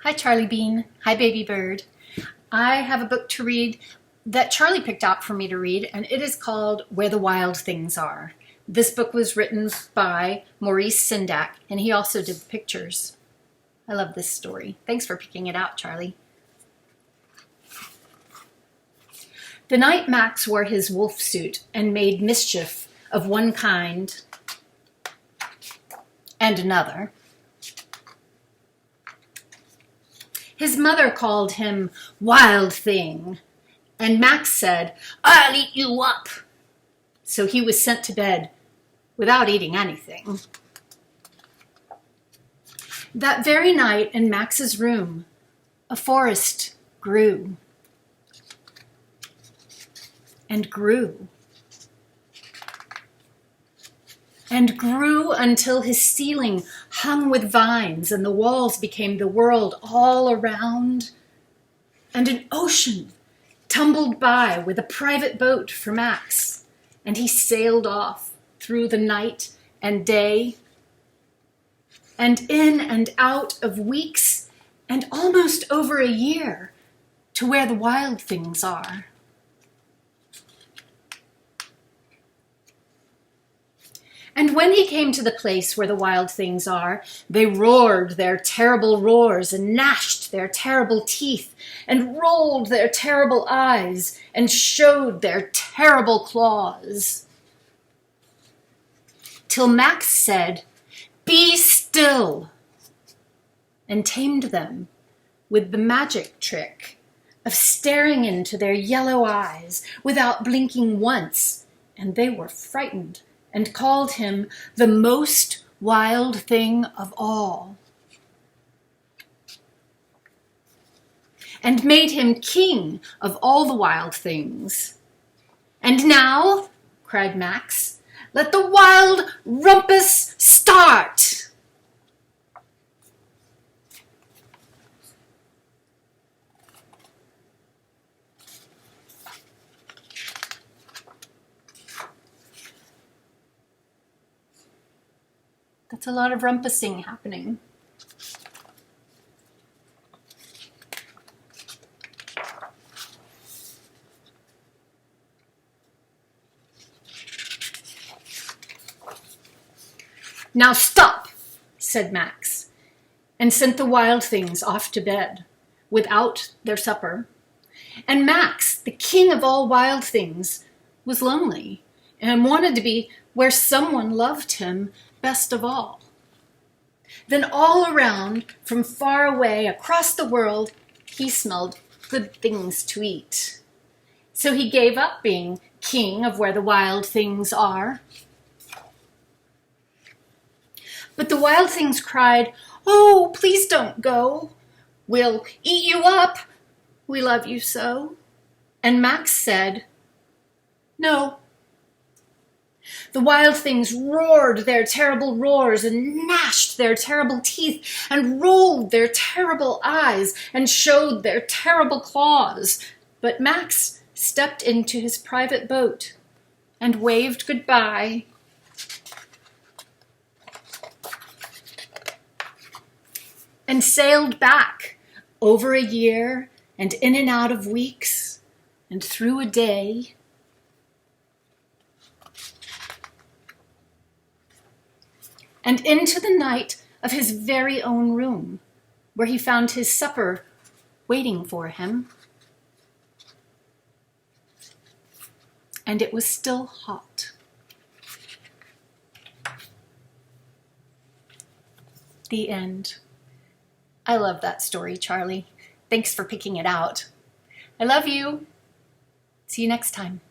Hi, Charlie Bean. Hi, Baby Bird. I have a book to read that Charlie picked out for me to read, and it is called Where the Wild Things Are. This book was written by Maurice Sendak, and he also did the pictures. I love this story. Thanks for picking it out, Charlie. The night Max wore his wolf suit and made mischief of one kind and another, his mother called him Wild Thing, and Max said, "I'll eat you up." So he was sent to bed without eating anything. That very night in Max's room, a forest grew and grew and grew until his ceiling hung with vines and the walls became the world all around, and an ocean tumbled by with a private boat for Max, and he sailed off through the night and day and in and out of weeks and almost over a year to where the wild things are. And when he came to the place where the wild things are, they roared their terrible roars and gnashed their terrible teeth and rolled their terrible eyes and showed their terrible claws. Till Max said, "Be still," and tamed them with the magic trick of staring into their yellow eyes without blinking once, and they were frightened and called him the most wild thing of all, and made him king of all the wild things. "And now," cried Max, "let the wild rumpus start." That's a lot of rumpusing happening. "Now stop," said Max, and sent the wild things off to bed without their supper. And Max, the king of all wild things, was lonely and wanted to be where someone loved him best of all. Then all around, from far away across the world, he smelled good things to eat. So he gave up being king of where the wild things are. But the wild things cried, "Oh, please don't go. We'll eat you up. We love you so." And Max said, "No." The wild things roared their terrible roars and gnashed their terrible teeth and rolled their terrible eyes and showed their terrible claws. But Max stepped into his private boat and waved goodbye. And sailed back over a year and in and out of weeks and through a day. And into the night of his very own room, where he found his supper waiting for him. And it was still hot. The end. I love that story, Charlie. Thanks for picking it out. I love you. See you next time.